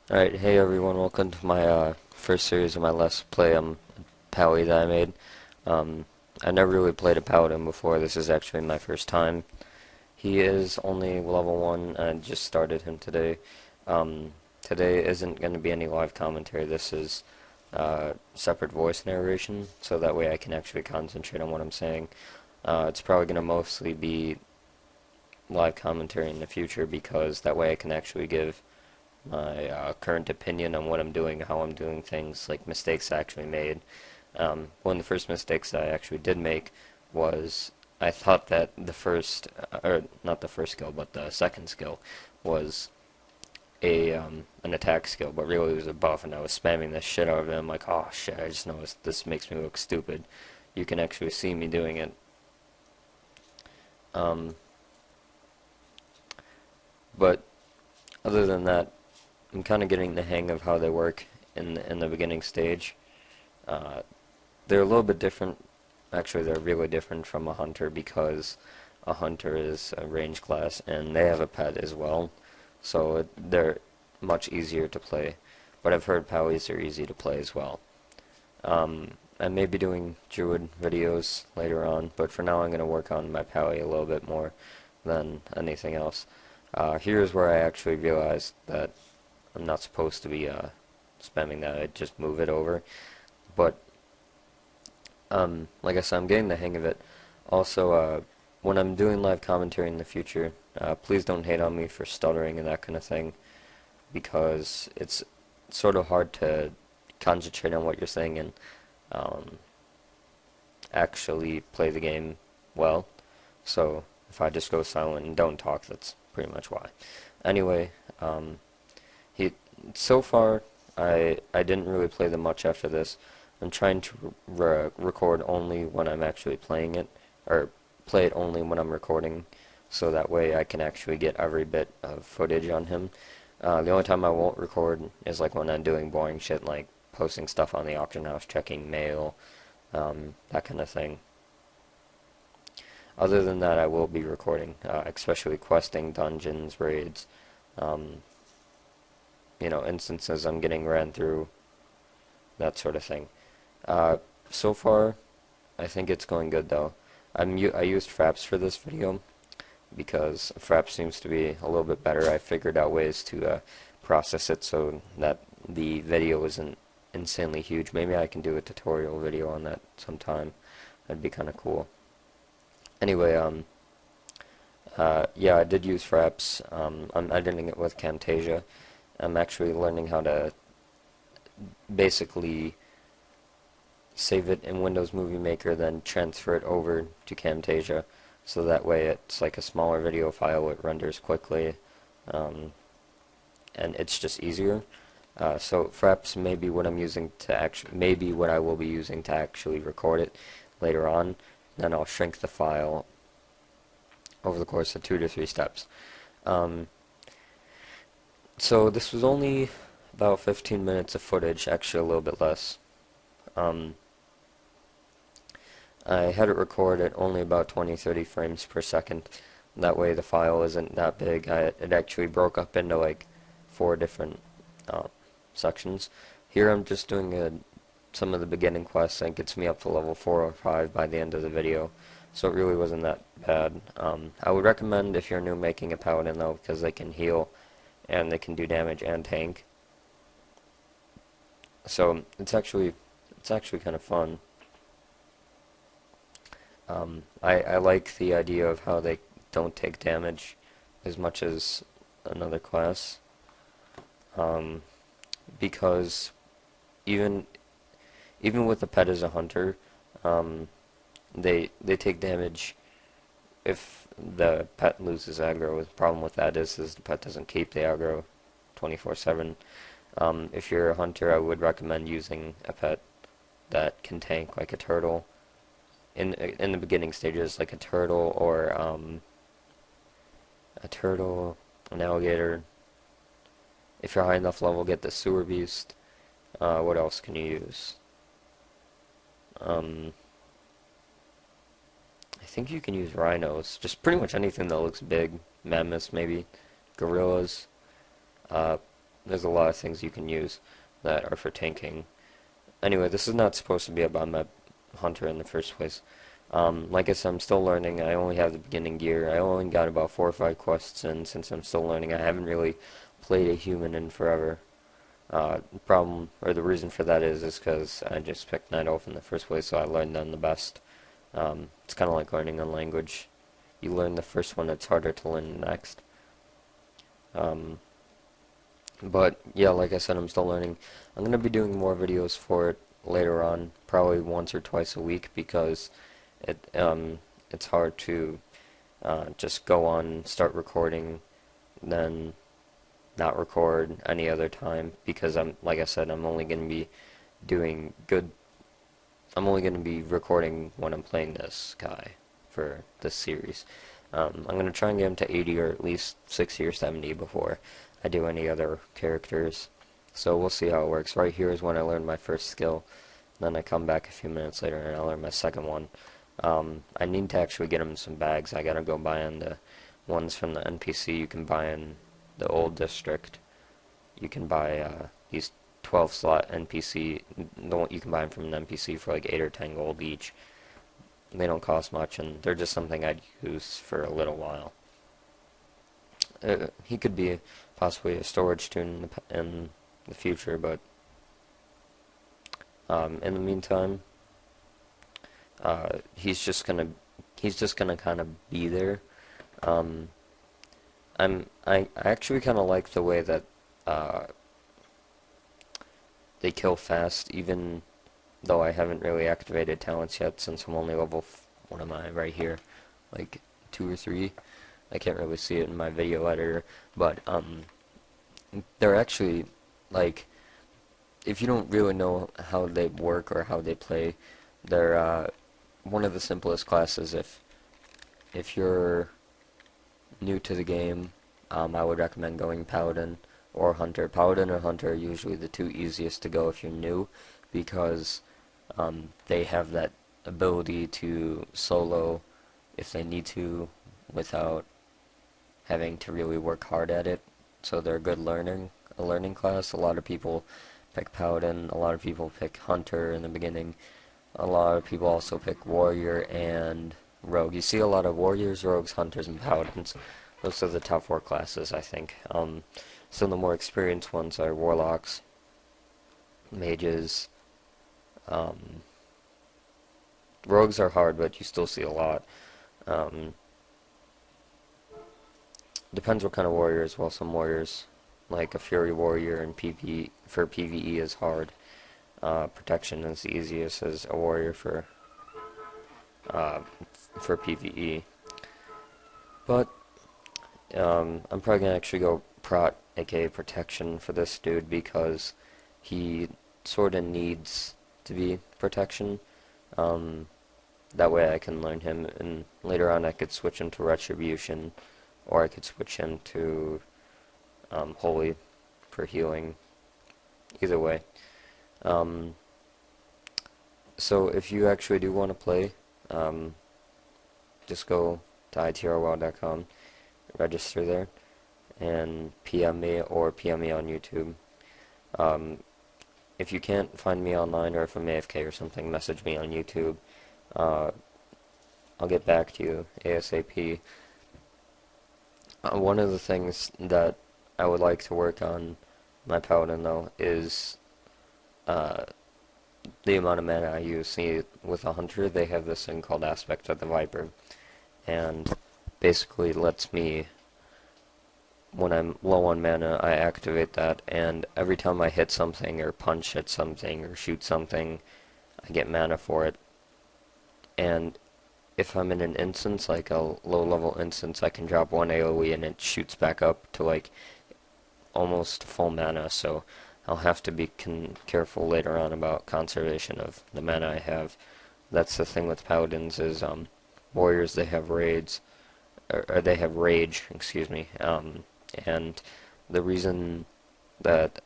Alright, hey everyone, welcome to my first series of my Let's Play Pally that I made. I never really played a Paladin before. This is actually my first time. He is only level 1, and I just started him today. Today isn't going to be any live commentary. This is separate voice narration, so that way I can actually concentrate on what I'm saying. It's probably going to mostly be live commentary in the future, because that way I can actually give my current opinion on what I'm doing, how I'm doing things, like mistakes I actually made. One of the first mistakes I actually did make was I thought that the first, or not the first skill, but the second skill was an attack skill, but really it was a buff, and I was spamming the shit out of it. I'm like, oh shit, I just noticed this makes me look stupid. You can actually see me doing it. Um, but other than that, I'm kind of getting the hang of how they work in the beginning stage. Uh, they're a little bit different. Actually, they're really different from a hunter, because a hunter is a range class and they have a pet as well, so they're much easier to play. But I've heard Pallies are easy to play as well. I may be doing Druid videos later on, but for now I'm going to work on my Pally a little bit more than anything else. Here's where I actually realized that I'm not supposed to be spamming that. I just move it over. But like I said, I'm getting the hang of it. Also, when I'm doing live commentary in the future, please don't hate on me for stuttering and that kind of thing, because it's sort of hard to concentrate on what you're saying and um, actually play the game well. So if I just go silent and don't talk, that's pretty much why. Anyway, he so far I didn't really play them much after this. I'm trying to record only when I'm actually playing it, or play it only when I'm recording, so that way I can actually get every bit of footage on him. The only time I won't record is like when I'm doing boring shit, like posting stuff on the auction house, checking mail, that kind of thing. Other than that, I will be recording, especially questing, dungeons, raids, um, instances I'm getting ran through, that sort of thing. Uh, so far, I think it's going good though. I used Fraps for this video because Fraps seems to be a little bit better. I figured out ways to process it so that the video isn't insanely huge. Maybe I can do a tutorial video on that sometime. That'd be kind of cool. Anyway, yeah, I did use Fraps. I'm editing it with Camtasia. I'm actually learning how to basically save it in Windows Movie Maker, then transfer it over to Camtasia, so that way it's like a smaller video file, it renders quickly, um, and it's just easier. So Fraps may be what I'm using to maybe what I will be using to actually record it later on. Then I'll shrink the file over the course of 2 to 3 steps. Um, so this was only about 15 minutes of footage, actually a little bit less. Um, I had it record at only about 20-30 frames per second. That way the file isn't that big. It actually broke up into like 4 different sections. Here I'm just doing some of the beginning quests, and it gets me up to level 4 or 5 by the end of the video. So it really wasn't that bad. I would recommend, if you're new, making a Paladin though, because they can heal and they can do damage and tank. So it's actually kind of fun. I like the idea of how they don't take damage as much as another class, because even with the pet as a hunter, they take damage if the pet loses aggro. The problem with that is the pet doesn't keep the aggro 24/7. If you're a hunter, I would recommend using a pet that can tank, like a turtle. In the beginning stages, like a turtle, or an alligator. If you're high enough level, get the sewer beast. What else can you use? I think you can use rhinos. Just pretty much anything that looks big. Mammoths, maybe. Gorillas. there's a lot of things you can use that are for tanking. Anyway, this is not supposed to be about my hunter in the first place. Like I said, I'm still learning. I only have the beginning gear. I only got about 4 or 5 quests in since I'm still learning. I haven't really played a human in forever. The reason for that is because I just picked Night Elf in the first place, so I learned them the best. It's kind of like learning a language. You learn the first one, it's harder to learn the next. But yeah, like I said, I'm still learning. I'm going to be doing more videos for it later on, probably once or twice a week, because it's hard to just go on, start recording, then not record any other time, because like I said, I'm only going to be recording when I'm playing this guy for this series. I'm going to try and get him to 80 or at least 60 or 70 before I do any other characters. So we'll see how it works. Right here is when I learned my first skill. Then I come back a few minutes later and I learn my second one. I need to actually get him some bags. I gotta go buy in the ones from the NPC. You can buy in the old district. You can buy these 12 slot NPC. You can buy them from an NPC for like 8 or 10 gold each. They don't cost much, and they're just something I'd use for a little while. He could be possibly a storage toon in the future, but in the meantime, he's just gonna kind of be there. I actually kind of like the way that they kill fast, even though I haven't really activated talents yet, since I'm only level what am I right here, like 2 or 3. I can't really see it in my video editor, but they're actually, like, if you don't really know how they work or how they play, they're one of the simplest classes. If you're new to the game, I would recommend going Paladin or Hunter. Paladin or Hunter are usually the two easiest to go if you're new, because they have that ability to solo if they need to without having to really work hard at it. So they're a learning class. A lot of people pick Paladin, a lot of people pick Hunter in the beginning. A lot of people also pick Warrior and Rogue. You see a lot of Warriors, Rogues, Hunters, and Paladins. Those are the top 4 classes, I think. Some of the more experienced ones are Warlocks, Mages. Rogues are hard, but you still see a lot. Depends what kind of warrior as well. Some warriors, like a Fury Warrior and for PvE is hard. Protection is the easiest as a warrior for PvE. But I'm probably gonna actually go Prot, aka Protection, for this dude, because he sorta needs to be Protection. That way I can learn him, and later on I could switch him to Retribution, or I could switch him to Holy for healing. Either way. So if you actually do want to play, just go to itrwild.com, register there, and PM me or PM me on YouTube. If you can't find me online, or if I'm AFK or something, message me on YouTube. I'll get back to you ASAP. One of the things that I would like to work on my Paladin, though, is the amount of mana I use. See, with a Hunter, they have this thing called Aspect of the Viper, and basically lets me, when I'm low on mana, I activate that, and every time I hit something, or punch at something, or shoot something, I get mana for it. And if I'm in an instance, like a low-level instance, I can drop one AoE and it shoots back up to, like, almost full mana, so I'll have to be careful later on about conservation of the mana I have. That's the thing with Paladins, is warriors, they have raids, or they have rage, excuse me, and the reason that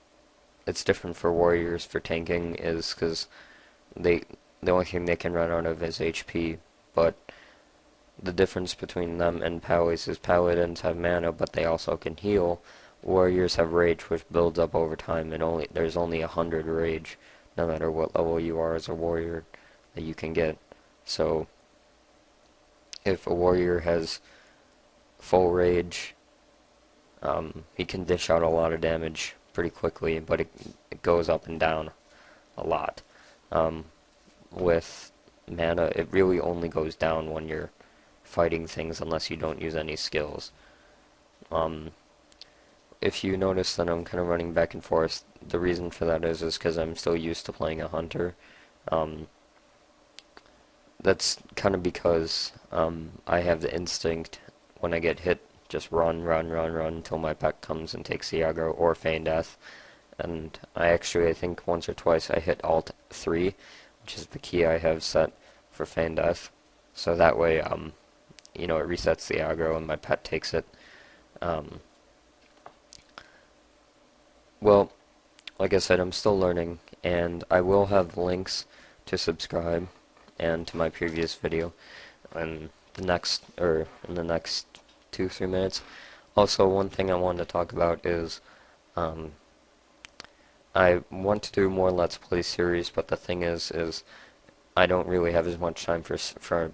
it's different for warriors for tanking is because the only thing they can run out of is HP, but the difference between them and Paladins is Paladins have mana, but they also can heal, warriors have rage, which builds up over time, and there's only 100 rage, no matter what level you are as a warrior, that you can get. So if a warrior has full rage, he can dish out a lot of damage pretty quickly, but it goes up and down a lot. With mana, it really only goes down when you're fighting things, unless you don't use any skills. If you notice that I'm kind of running back and forth, the reason for that is because I'm still used to playing a hunter. That's kind of because I have the instinct when I get hit, just run, run, run, run until my pet comes and takes the aggro or feign death. And I think once or twice I hit Alt 3, which is the key I have set for feign death. So that way, it resets the aggro and my pet takes it. Well, like I said, I'm still learning, and I will have links to subscribe and to my previous video in the next 2-3 minutes. Also, one thing I wanted to talk about is I want to do more Let's Play series, but the thing is I don't really have as much time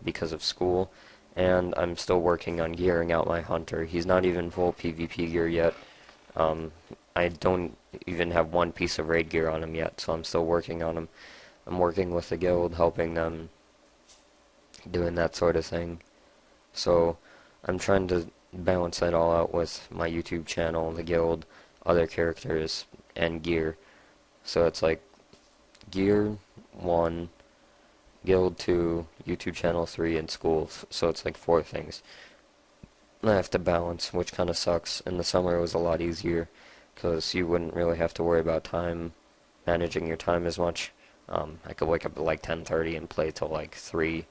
because of school, and I'm still working on gearing out my hunter. He's not even full PvP gear yet. I don't even have one piece of raid gear on him yet, so I'm still working on him. I'm working with the guild, helping them, doing that sort of thing. So I'm trying to balance that all out with my YouTube channel, the guild, other characters, and gear. So it's like gear 1, guild 2, YouTube channel 3, and school. So it's like 4 things I have to balance, which kind of sucks. In the summer it was a lot easier, because you wouldn't really have to worry about managing your time as much. I could wake up at like 10:30 and play till like 3 or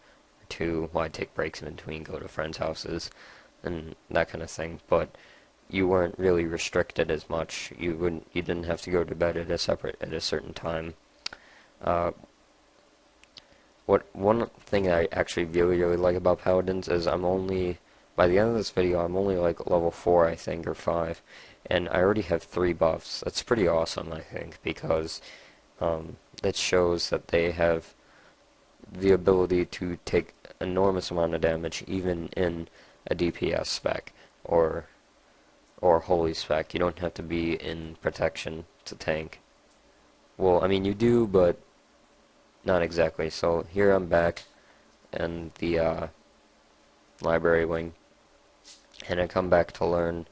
2, while I'd take breaks in between, go to friends' houses, and that kind of thing. But you weren't really restricted as much. You didn't have to go to bed at a certain time. One thing I actually really like about Paladins is by the end of this video, I'm only like level 4, I think, or 5, and I already have 3 buffs. That's pretty awesome, I think, because that shows that they have the ability to take enormous amount of damage, even in a DPS spec or holy spec. You don't have to be in protection to tank. Well, I mean, you do, but not exactly. So here I'm back in the library wing, and I come back to learn.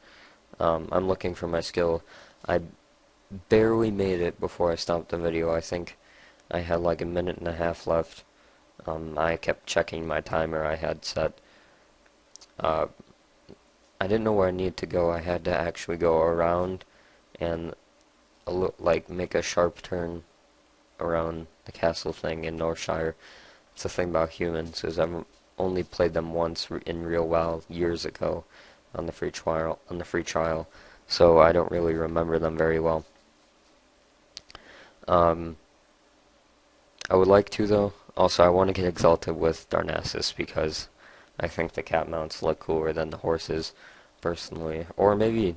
I'm looking for my skill. I barely made it before I stopped the video. I think I had like a minute and a half left. I kept checking my timer I had set. I didn't know where I needed to go. I had to actually go around and make a sharp turn around the castle thing in Northshire. It's the thing about humans, is I've only played them once in real WoW years ago on the free trial, so I don't really remember them very well. I would like to, though. Also, I want to get exalted with Darnassus, because I think the cat mounts look cooler than the horses, personally. Or maybe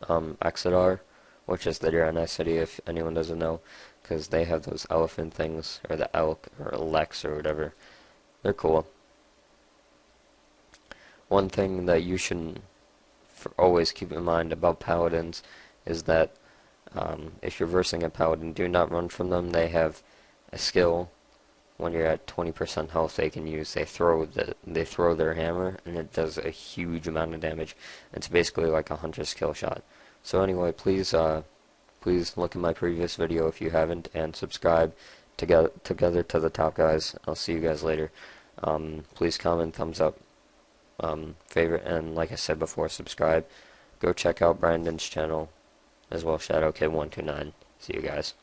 Exodar, which is the Draenei city, if anyone doesn't know, because they have those elephant things, or the elk, or Lex, or whatever. They're cool. One thing that you should always keep in mind about paladins is that if you're versing a paladin, do not run from them. They have a skill when you're at 20% health they can use. They throw their hammer, and it does a huge amount of damage. It's basically like a hunter's kill shot. So anyway, please look at my previous video if you haven't, and subscribe together to the top, guys. I'll see you guys later. Please comment, thumbs up, favorite, and like I said before, subscribe. Go check out Brandon's channel as well, ShadowKid129. See you guys.